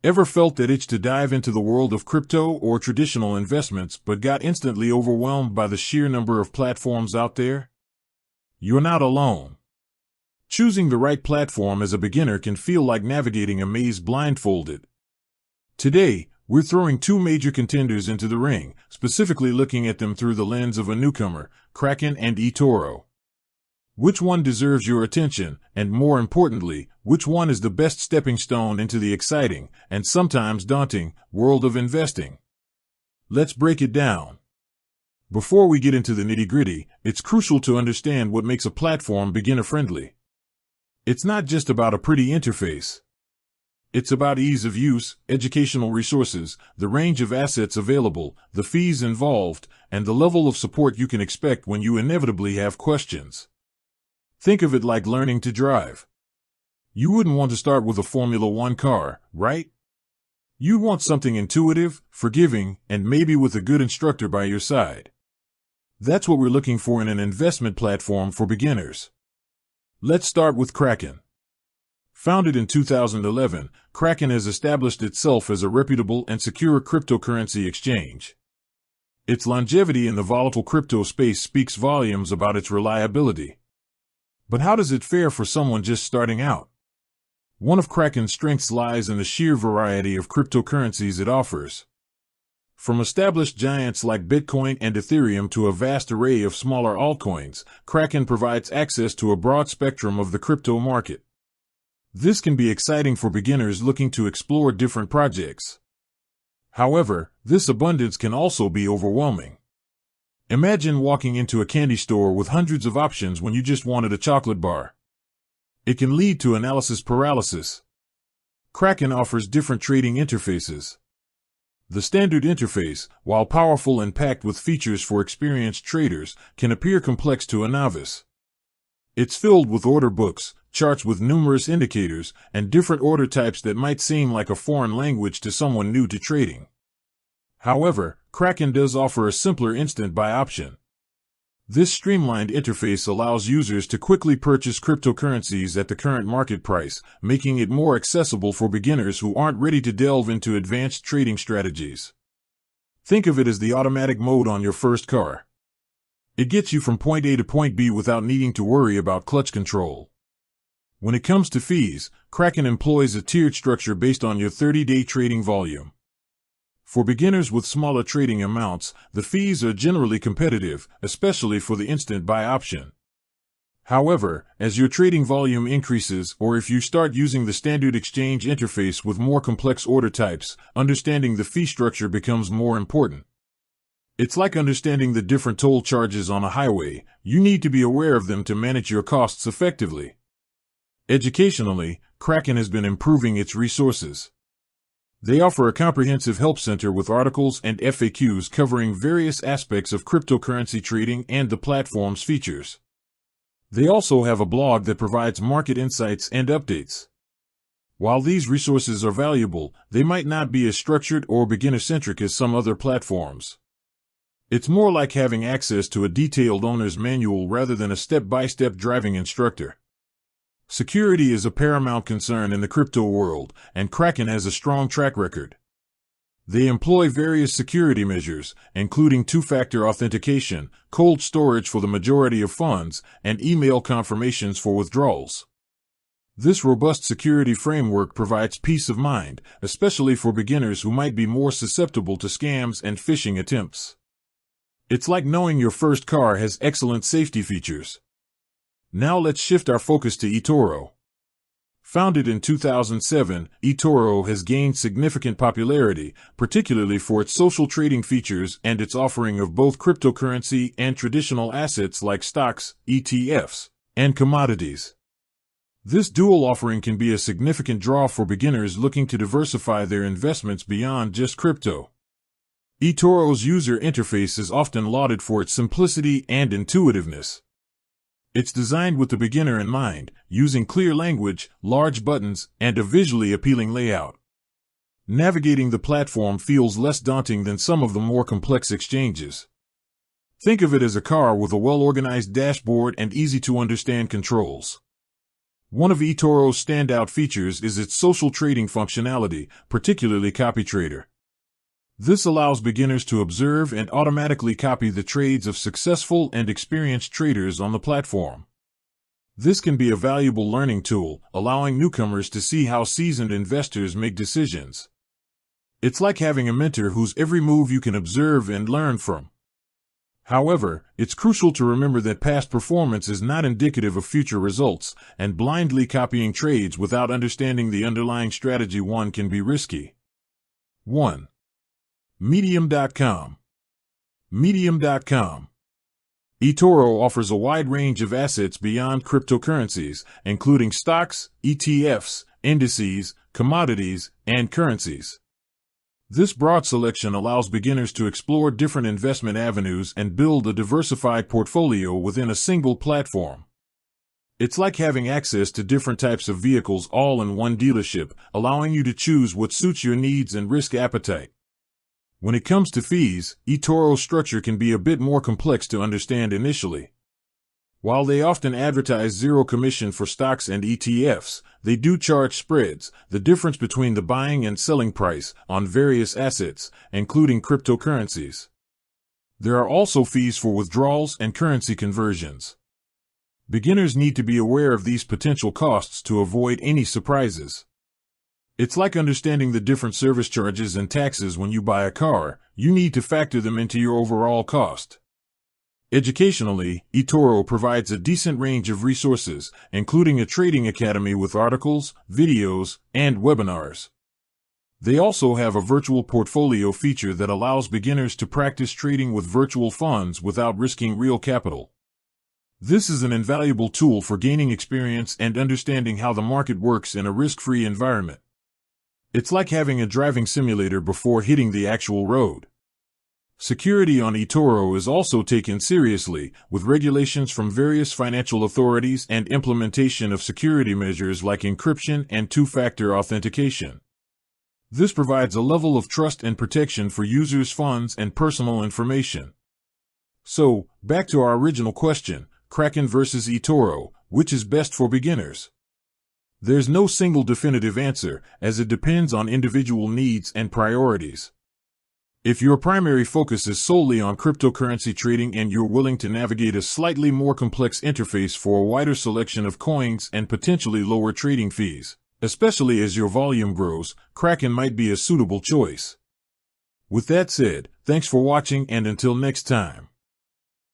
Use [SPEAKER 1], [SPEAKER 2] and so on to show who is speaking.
[SPEAKER 1] Ever felt that itch to dive into the world of crypto or traditional investments but got instantly overwhelmed by the sheer number of platforms out there? You're not alone. Choosing the right platform as a beginner can feel like navigating a maze blindfolded. Today, we're throwing two major contenders into the ring, specifically looking at them through the lens of a newcomer, Kraken and eToro. Which one deserves your attention, and more importantly, which one is the best stepping stone into the exciting, and sometimes daunting, world of investing? Let's break it down. Before we get into the nitty-gritty, it's crucial to understand what makes a platform beginner-friendly. It's not just about a pretty interface. It's about ease of use, educational resources, the range of assets available, the fees involved, and the level of support you can expect when you inevitably have questions. Think of it like learning to drive. You wouldn't want to start with a Formula One car, right? You'd want something intuitive, forgiving, and maybe with a good instructor by your side. That's what we're looking for in an investment platform for beginners. Let's start with Kraken. Founded in 2011, Kraken has established itself as a reputable and secure cryptocurrency exchange. Its longevity in the volatile crypto space speaks volumes about its reliability. But how does it fare for someone just starting out? One of Kraken's strengths lies in the sheer variety of cryptocurrencies it offers. From established giants like Bitcoin and Ethereum to a vast array of smaller altcoins, Kraken provides access to a broad spectrum of the crypto market. This can be exciting for beginners looking to explore different projects. However, this abundance can also be overwhelming. Imagine walking into a candy store with hundreds of options when you just wanted a chocolate bar. It can lead to analysis paralysis. Kraken offers different trading interfaces. The standard interface, while powerful and packed with features for experienced traders, can appear complex to a novice. It's filled with order books, charts with numerous indicators, and different order types that might seem like a foreign language to someone new to trading. However, Kraken does offer a simpler instant buy option. This streamlined interface allows users to quickly purchase cryptocurrencies at the current market price, making it more accessible for beginners who aren't ready to delve into advanced trading strategies. Think of it as the automatic mode on your first car. It gets you from point A to point B without needing to worry about clutch control. When it comes to fees, Kraken employs a tiered structure based on your 30-day trading volume. For beginners with smaller trading amounts, the fees are generally competitive, especially for the instant buy option. However, as your trading volume increases or if you start using the standard exchange interface with more complex order types, understanding the fee structure becomes more important. It's like understanding the different toll charges on a highway. You need to be aware of them to manage your costs effectively. Educationally, Kraken has been improving its resources. They offer a comprehensive help center with articles and FAQs covering various aspects of cryptocurrency trading and the platform's features. They also have a blog that provides market insights and updates. While these resources are valuable, they might not be as structured or beginner-centric as some other platforms. It's more like having access to a detailed owner's manual rather than a step-by-step driving instructor. Security is a paramount concern in the crypto world, and Kraken has a strong track record. They employ various security measures, including two-factor authentication, cold storage for the majority of funds, and email confirmations for withdrawals. This robust security framework provides peace of mind, especially for beginners who might be more susceptible to scams and phishing attempts. It's like knowing your first car has excellent safety features. Now let's shift our focus to eToro. Founded in 2007, eToro has gained significant popularity, particularly for its social trading features and its offering of both cryptocurrency and traditional assets like stocks, ETFs, and commodities. This dual offering can be a significant draw for beginners looking to diversify their investments beyond just crypto. eToro's user interface is often lauded for its simplicity and intuitiveness. It's designed with the beginner in mind, using clear language, large buttons, and a visually appealing layout. Navigating the platform feels less daunting than some of the more complex exchanges. Think of it as a car with a well-organized dashboard and easy-to-understand controls. One of eToro's standout features is its social trading functionality, particularly copy trader. This allows beginners to observe and automatically copy the trades of successful and experienced traders on the platform. This can be a valuable learning tool, allowing newcomers to see how seasoned investors make decisions. It's like having a mentor whose every move you can observe and learn from. However, it's crucial to remember that past performance is not indicative of future results, and blindly copying trades without understanding the underlying strategy can be risky. 1. Medium.com. Medium.com. eToro offers a wide range of assets beyond cryptocurrencies, including stocks, ETFs, indices, commodities, and currencies. This broad selection allows beginners to explore different investment avenues and build a diversified portfolio within a single platform. It's like having access to different types of vehicles all in one dealership, allowing you to choose what suits your needs and risk appetite. When it comes to fees, eToro's structure can be a bit more complex to understand initially. While they often advertise zero commission for stocks and ETFs, they do charge spreads, the difference between the buying and selling price, on various assets, including cryptocurrencies. There are also fees for withdrawals and currency conversions. Beginners need to be aware of these potential costs to avoid any surprises. It's like understanding the different service charges and taxes when you buy a car. You need to factor them into your overall cost. Educationally, eToro provides a decent range of resources, including a trading academy with articles, videos, and webinars. They also have a virtual portfolio feature that allows beginners to practice trading with virtual funds without risking real capital. This is an invaluable tool for gaining experience and understanding how the market works in a risk-free environment. It's like having a driving simulator before hitting the actual road. Security on eToro is also taken seriously, with regulations from various financial authorities and implementation of security measures like encryption and two-factor authentication. This provides a level of trust and protection for users' funds and personal information. So, back to our original question, Kraken versus eToro, which is best for beginners? There's no single definitive answer, as it depends on individual needs and priorities. If your primary focus is solely on cryptocurrency trading and you're willing to navigate a slightly more complex interface for a wider selection of coins and potentially lower trading fees, especially as your volume grows, Kraken might be a suitable choice. With that said, thanks for watching and until next time.